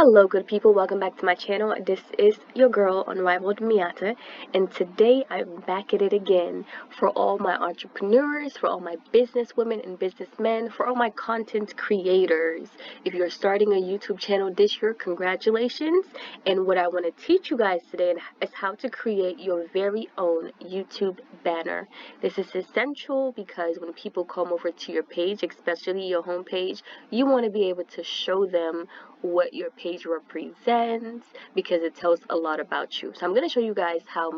Hello good people, welcome back to my channel. This is your girl Unrivaled Miatta, and today I'm back at it again for all my entrepreneurs, for all my business women and businessmen, for all my content creators. If you're starting a YouTube channel this year, congratulations. And what I want to teach you guys today is how to create your very own YouTube banner. This is essential because when people come over to your page, especially your home page, you want to be able to show them what your page represents because it tells a lot about you. So I'm going to show you guys how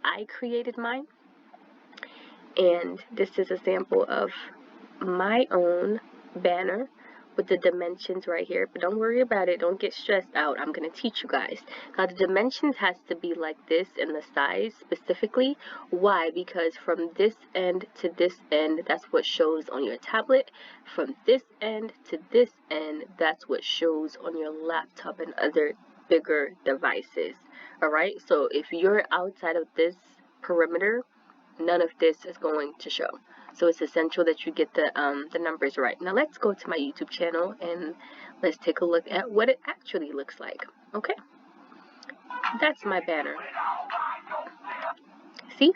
I created mine, and this is a sample of my own banner with the dimensions right here. But don't worry about it, don't get stressed out. I'm going to teach you guys. Now the dimensions has to be like this, and the size specifically. Why? Because from this end to this end, that's what shows on your tablet. From this end to this end, that's what shows on your laptop and other bigger devices. Alright, so if you're outside of this perimeter, none of this is going to show. So it's essential that you get the numbers right. Now let's go to my YouTube channel and let's take a look at what it actually looks like. Okay, that's my banner. See,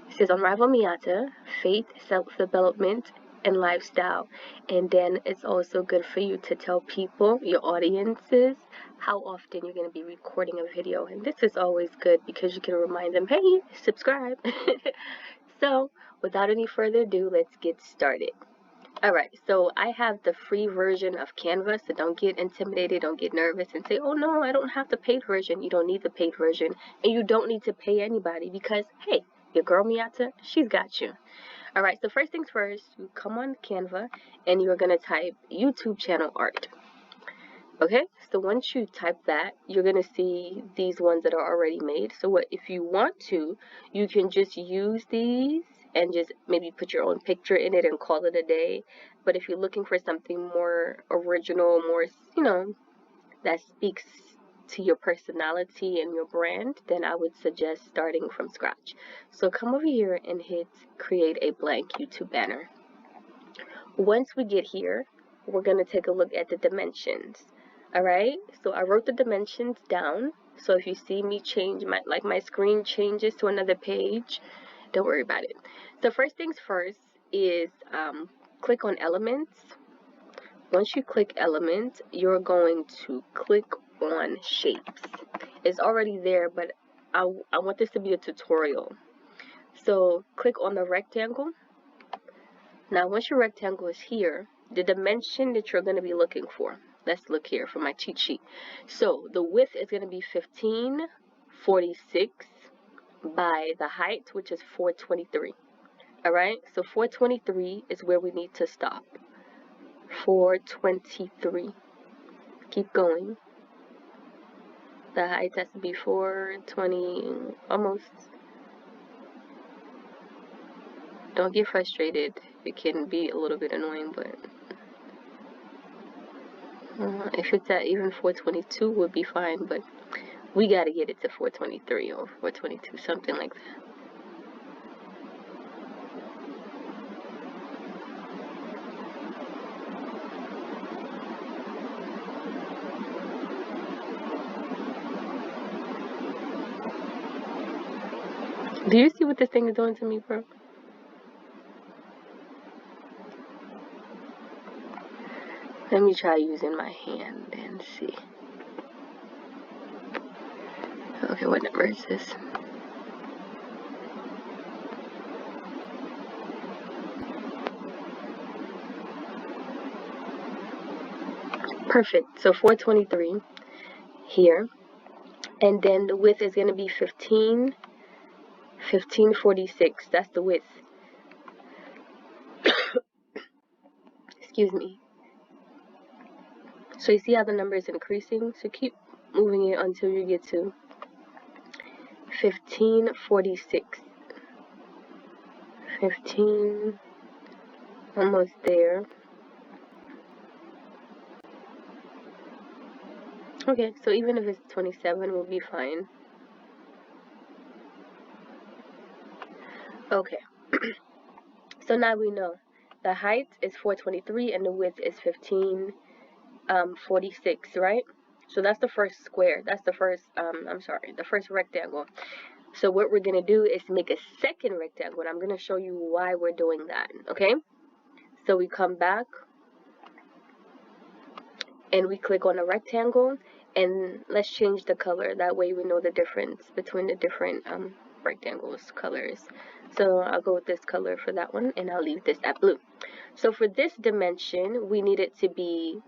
it says Unrivaled Miatta, faith, self-development, and lifestyle. And then it's also good for you to tell people, your audiences, how often you're going to be recording a video. And this is always good because you can remind them, hey, subscribe. So without any further ado, let's get started. Alright, so I have the free version of Canva, so don't get intimidated, don't get nervous and say, oh no, I don't have the paid version. You don't need the paid version, and you don't need to pay anybody because, hey, your girl Miatta, she's got you. Alright, so first things first, you come on Canva and you're going to type YouTube channel art. Okay, so once you type that, you're going to see these ones that are already made. So what if you want to, you can just use these and just maybe put your own picture in it and call it a day. But if you're looking for something more original, more, that speaks to your personality and your brand, then I would suggest starting from scratch. So come over here and hit create a blank YouTube banner. Once we get here, we're going to take a look at the dimensions. Alright, so I wrote the dimensions down. So if you see me change, my screen changes to another page, don't worry about it. So first things first is click on elements. Once you click elements, you're going to click on shapes. It's already there, but I want this to be a tutorial. So click on the rectangle. Now once your rectangle is here, the dimension that you're going to be looking for, let's look here for my cheat sheet. So the width is going to be 1546 by the height, which is 423. Alright, so 423 is where we need to stop. 423. Keep going. The height has to be 420, almost. Don't get frustrated. It can be a little bit annoying, but if it's at even 422 would be fine, but we got to get it to 423 or 422, something like that. Do you see what this thing is doing to me, bro? Let me try using my hand and see. Okay, what number is this? Perfect. So 423 here. And then the width is going to be 1546. That's the width. Excuse me. So you see how the number is increasing? So keep moving it until you get to 1546. 15, almost there. Okay, so even if it's 27, we'll be fine. Okay, so now we know the height is 423 and the width is 1546, right? So that's the first square. That's the first, the first rectangle. So what we're going to do is make a second rectangle. And I'm going to show you why we're doing that, okay? So we come back and we click on a rectangle, and let's change the color. That way we know the difference between the different rectangles colors. So I'll go with this color for that one, and I'll leave this at blue. So for this dimension, we need it to be,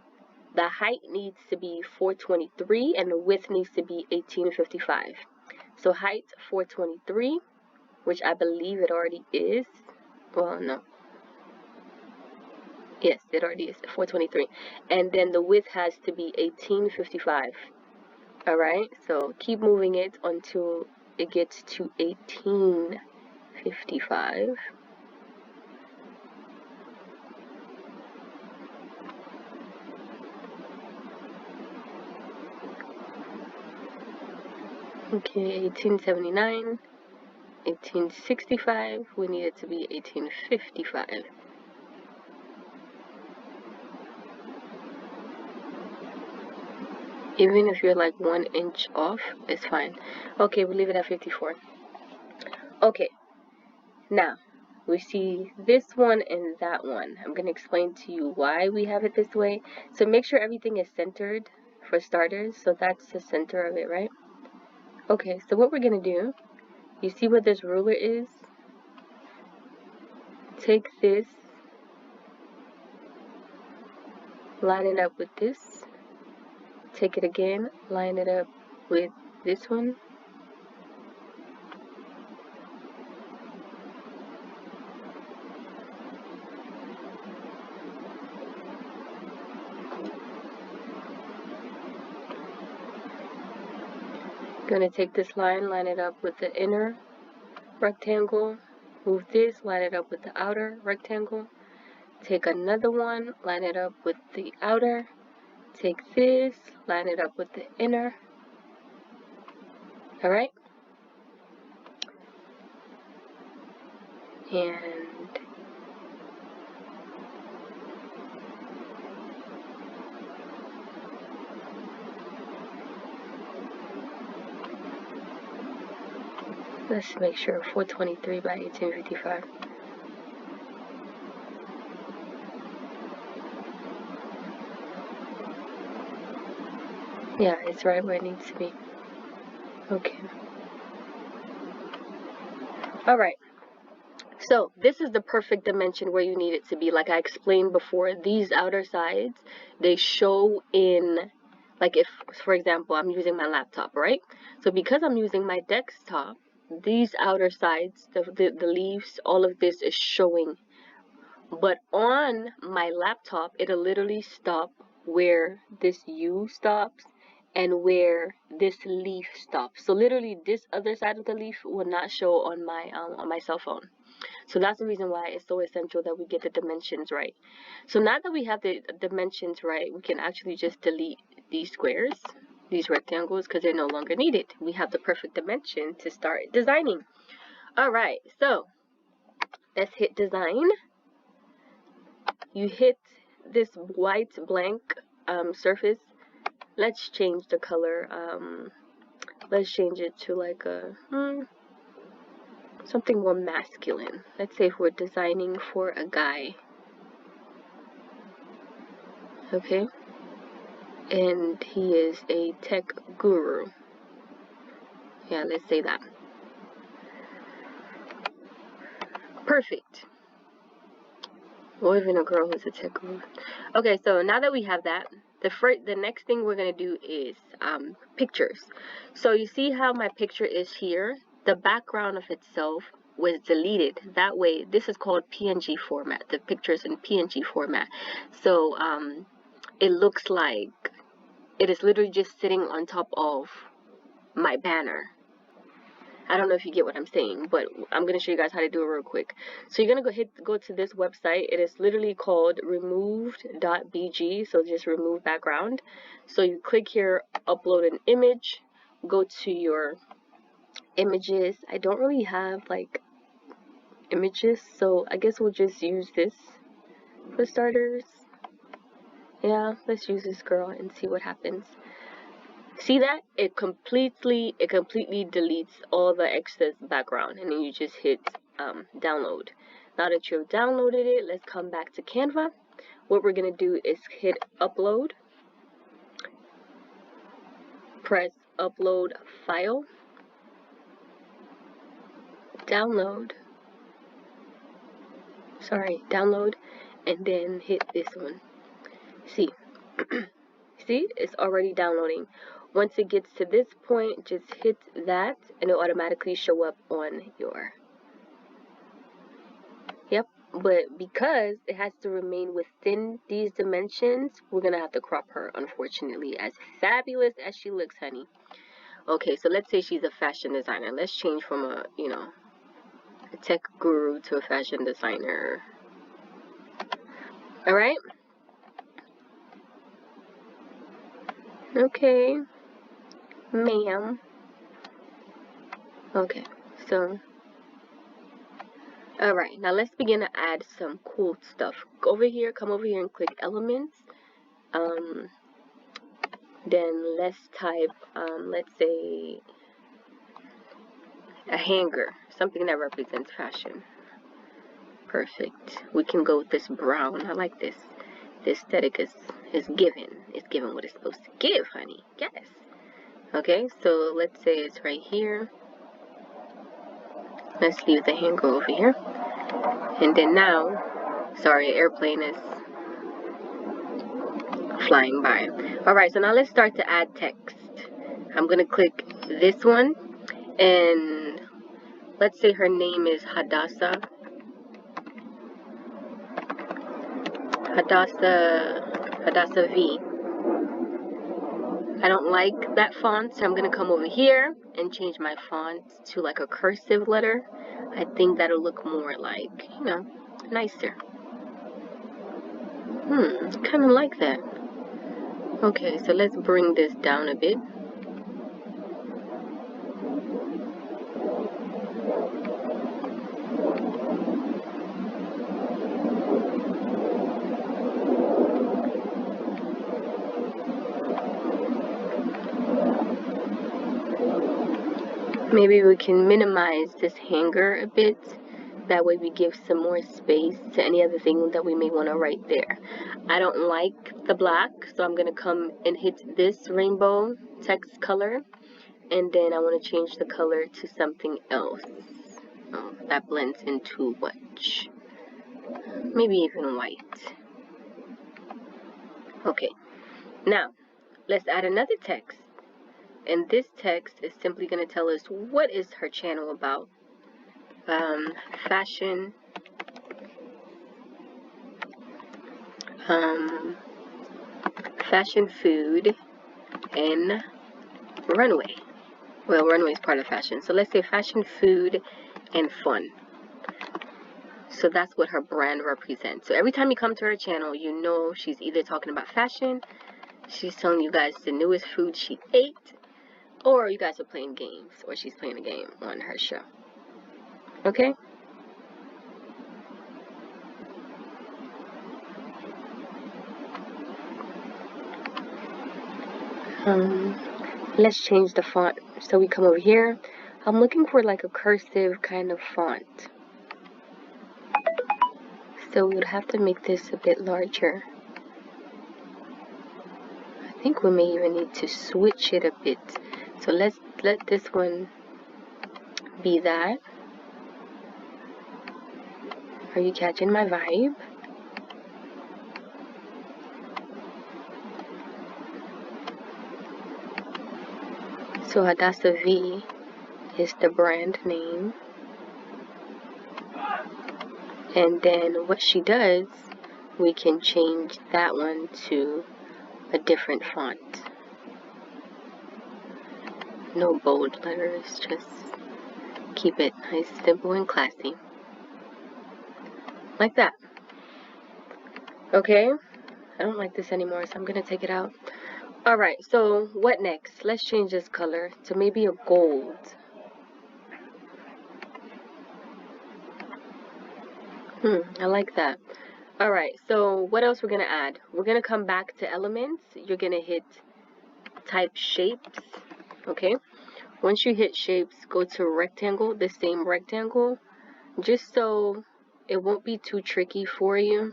the height needs to be 423 and the width needs to be 1855. So height 423, which I believe it already is. Well, no. Yes, it already is 423. And then the width has to be 1855. Alright, so keep moving it until it gets to 1855. Okay, 1879, 1865, we need it to be 1855. Even if you're like 1 inch off, it's fine. Okay, we'll leave it at 54. Okay, now we see this one and that one. I'm going to explain to you why we have it this way. So make sure everything is centered for starters. So that's the center of it, right? Okay, so what we're going to do, you see what this ruler is? Take this, line it up with this. Take it again, line it up with this one. Gonna take this line, line it up with the inner rectangle. Move this, line it up with the outer rectangle. Take another one, line it up with the outer. Take this, line it up with the inner. Alright? And let's make sure 423 by 1855. Yeah, it's right where it needs to be. Okay. Alright. So this is the perfect dimension where you need it to be. Like I explained before, these outer sides, they show in, like if, for example, I'm using my laptop, right? So because I'm using my desktop, these outer sides, the leaves, all of this is showing. But on my laptop, it'll literally stop where this U stops and where this leaf stops. So literally this other side of the leaf will not show on my cell phone. So that's the reason why it's so essential that we get the dimensions right. So now that we have the dimensions right, we can actually just delete these squares, these rectangles, because they're no longer needed. We have the perfect dimension to start designing. Alright, so let's hit design. You hit this white blank surface. Let's change the color. Let's change it to like a something more masculine. Let's say if we're designing for a guy. Okay? And he is a tech guru. Yeah, let's say that. Perfect. Or even a girl who's a tech guru. Okay, so now that we have that, the next thing we're going to do is pictures. So you see how my picture is here? The background of itself was deleted. That way, this is called PNG format. The picture's in PNG format. So it looks like it is literally just sitting on top of my banner. I don't know if you get what I'm saying, but I'm going to show you guys how to do it real quick. So you're going to go to this website. It is literally called removed.bg, so just remove background. So you click here, upload an image, go to your images. I don't really have like images, so I guess we'll just use this for starters. Yeah, let's use this girl and see what happens. See that? It completely deletes all the excess background, and then you just hit download. Now that you've downloaded it, let's come back to Canva. What we're gonna do is hit upload, press upload file, download, and then hit this one. See, see, it's already downloading. Once it gets to this point, just hit that and it'll automatically show up on your, yep. But because it has to remain within these dimensions, we're gonna have to crop her, unfortunately, as fabulous as she looks, honey. Okay, so let's say she's a fashion designer. Let's change from a, you know, a tech guru to a fashion designer. All right. Okay, ma'am. Okay, so, all right, now let's begin to add some cool stuff. Go over here, come over here and click elements. Then let's type, let's say, a hanger, something that represents fashion. Perfect. We can go with this brown. I like this. The aesthetic is given. It's given what it's supposed to give, honey. Yes. Okay, so let's say it's right here. Let's leave the hanger over here. And then now, sorry, airplane is flying by. Alright, so now let's start to add text. I'm going to click this one. And let's say her name is Hadassah V. I don't like that font, so I'm going to come over here and change my font to like a cursive letter. I think that'll look more like, you know, nicer. Kind of like that. Okay, so let's bring this down a bit. Maybe we can minimize this hanger a bit. That way we give some more space to any other thing that we may want to write there. I don't like the black, so I'm going to come and hit this rainbow text color. And then I want to change the color to something else. Oh, that blends in too much. Maybe even white. Okay. Now, let's add another text. And this text is simply going to tell us what is her channel about. Fashion, fashion, food, and runway. Well, runway is part of fashion. So let's say fashion, food, and fun. So that's what her brand represents. So every time you come to her channel, you know she's either talking about fashion, she's telling you guys the newest food she ate, or you guys are playing games, or she's playing a game on her show. Okay? Let's change the font. So we come over here. I'm looking for like a cursive kind of font. So we would have to make this a bit larger. I think we may even need to switch it a bit. So let's let this one be that. Are you catching my vibe? So Hadassah V is the brand name. And then what she does, we can change that one to a different font. No bold letters, just keep it nice, simple, and classy. Like that. Okay? I don't like this anymore, so I'm going to take it out. Alright, so what next? Let's change this color to maybe a gold. I like that. Alright, so what else we're going to add? We're going to come back to elements. You're going to hit type shapes. Okay, once you hit shapes, go to rectangle, the same rectangle, just so it won't be too tricky for you.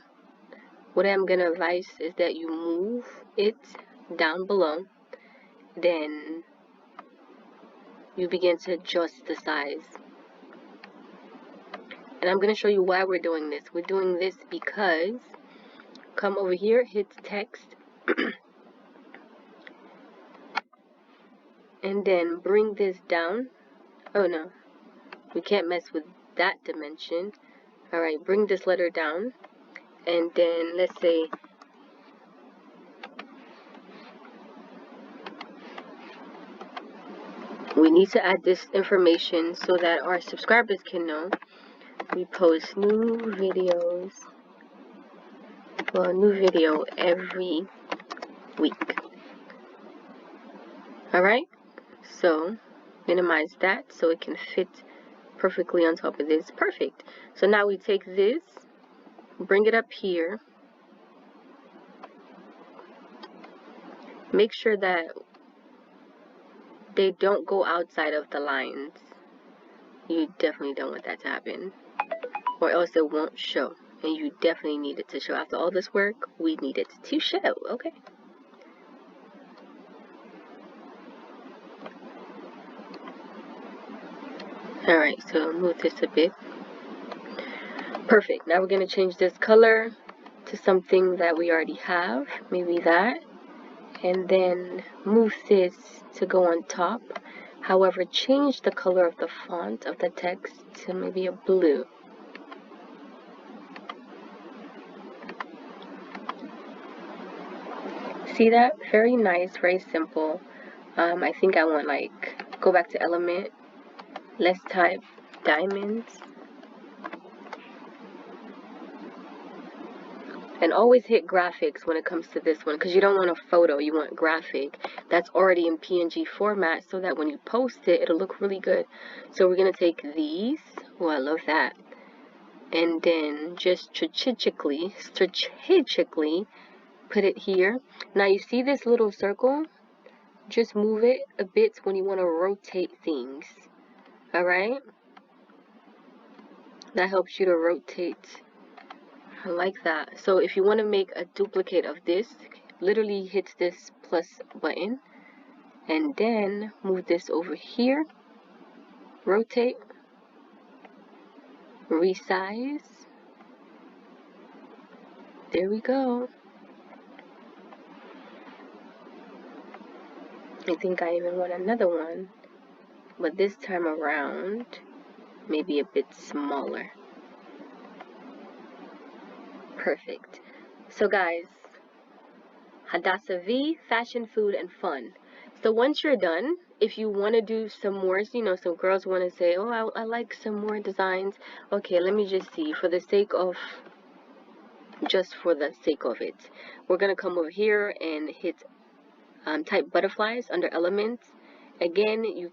What I'm gonna advise is that you move it down below, then you begin to adjust the size. And I'm gonna show you why we're doing this. We're doing this because, come over here, hit text, and then bring this down. Oh no, we can't mess with that dimension. Alright, bring this letter down, and then let's say we need to add this information so that our subscribers can know we post new videos, well, a new video every week. Alright, so minimize that so it can fit perfectly on top of this. Perfect. So now we take this, bring it up here, make sure that they don't go outside of the lines. You definitely don't want that to happen, or else it won't show, and you definitely need it to show. After all this work, we need it to show. Okay, alright, so move this a bit. Perfect. Now we're going to change this color to something that we already have, maybe that, and then move this to go on top. However, change the color of the font of the text to maybe a blue. See that? Very nice, very simple. I think I want, like, go back to element, let's type diamonds. And always hit graphics when it comes to this one, because you don't want a photo, you want graphic that's already in PNG format, so that when you post it, it'll look really good. So we're going to take these, oh, I love that, and then just strategically put it here. Now you see this little circle? Just move it a bit when you want to rotate things. Alright? That helps you to rotate. I like that. So if you want to make a duplicate of this, literally hit this plus button and then move this over here, rotate, resize. There we go. I think I even want another one, but this time around maybe a bit smaller. Perfect. So guys, Hadassah V, fashion, food, and fun. So once you're done, if you want to do some more, you know, some girls want to say, oh, I like some more designs. Okay, let me just see, for the sake of it, we're going to come over here and hit type butterflies under elements. Again, you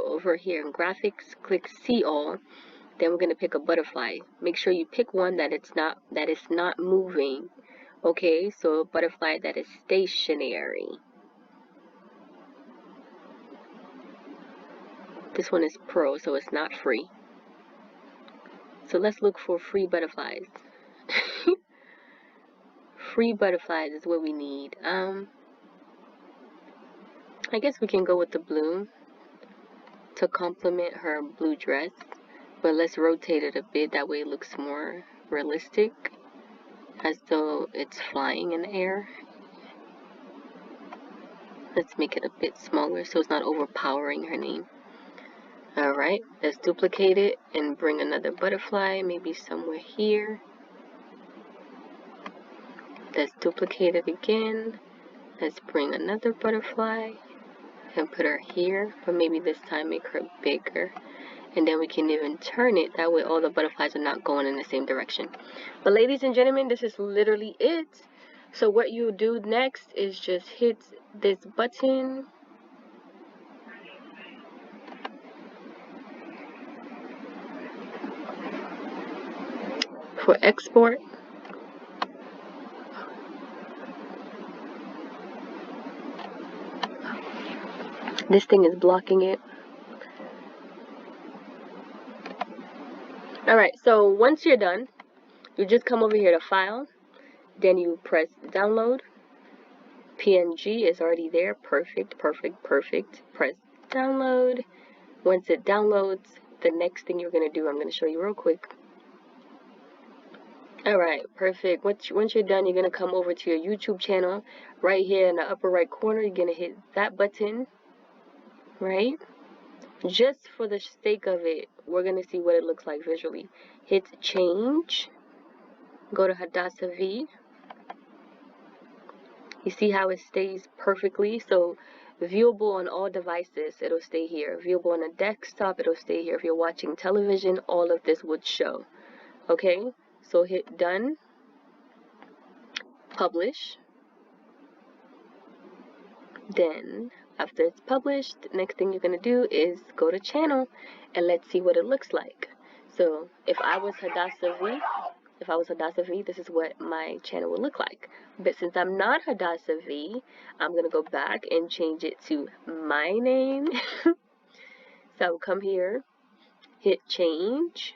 over here in graphics, click see all. Then we're going to pick a butterfly. Make sure you pick one that is not moving. Okay, so a butterfly that is stationary. This one is pro, so it's not free. So let's look for free butterflies. Free butterflies is what we need. I guess we can go with the blue to complement her blue dress. But let's rotate it a bit, that way it looks more realistic, as though it's flying in the air. Let's make it a bit smaller so it's not overpowering her name. Alright, let's duplicate it and bring another butterfly, maybe somewhere here. Let's duplicate it again. Let's bring another butterfly and put her here, but maybe this time make her bigger. And then we can even turn it, that way all the butterflies are not going in the same direction. But ladies and gentlemen, this is literally it. So what you do next is just hit this button for export. This thing is blocking it. Alright, so once you're done, you just come over here to File, then you press Download. PNG is already there. Perfect, perfect, perfect. Press Download. Once it downloads, the next thing you're going to do, I'm going to show you real quick. Alright, perfect. Once you're done, you're going to come over to your YouTube channel. Right here in the upper right corner, you're going to hit that button, right? Just for the sake of it, we're going to see what it looks like visually. Hit Change. Go to Hadassah V. You see how it stays perfectly? So, viewable on all devices, it'll stay here. Viewable on a desktop, it'll stay here. If you're watching television, all of this would show. Okay? So, hit Done. Publish. Then, after it's published, the next thing you're going to do is go to Channel, and let's see what it looks like. So, if I was Hadassah V, this is what my channel would look like. But since I'm not Hadassah V, I'm going to go back and change it to my name. So I will come here, hit Change,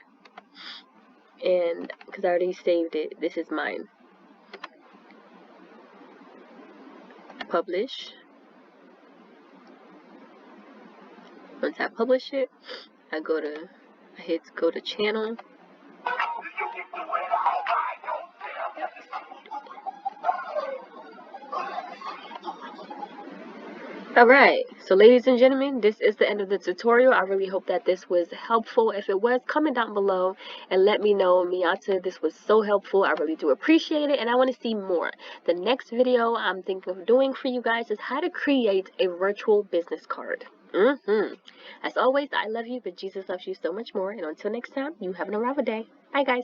and because I already saved it, this is mine. Publish. Once I publish it, I hit go to Channel. Alright, so ladies and gentlemen, this is the end of the tutorial. I really hope that this was helpful. If it was, comment down below and let me know. Miatta, this was so helpful. I really do appreciate it, and I want to see more. The next video I'm thinking of doing for you guys is how to create a virtual business card. As always, I love you, but Jesus loves you so much more. And until next time, you have an arrival day. Bye, guys.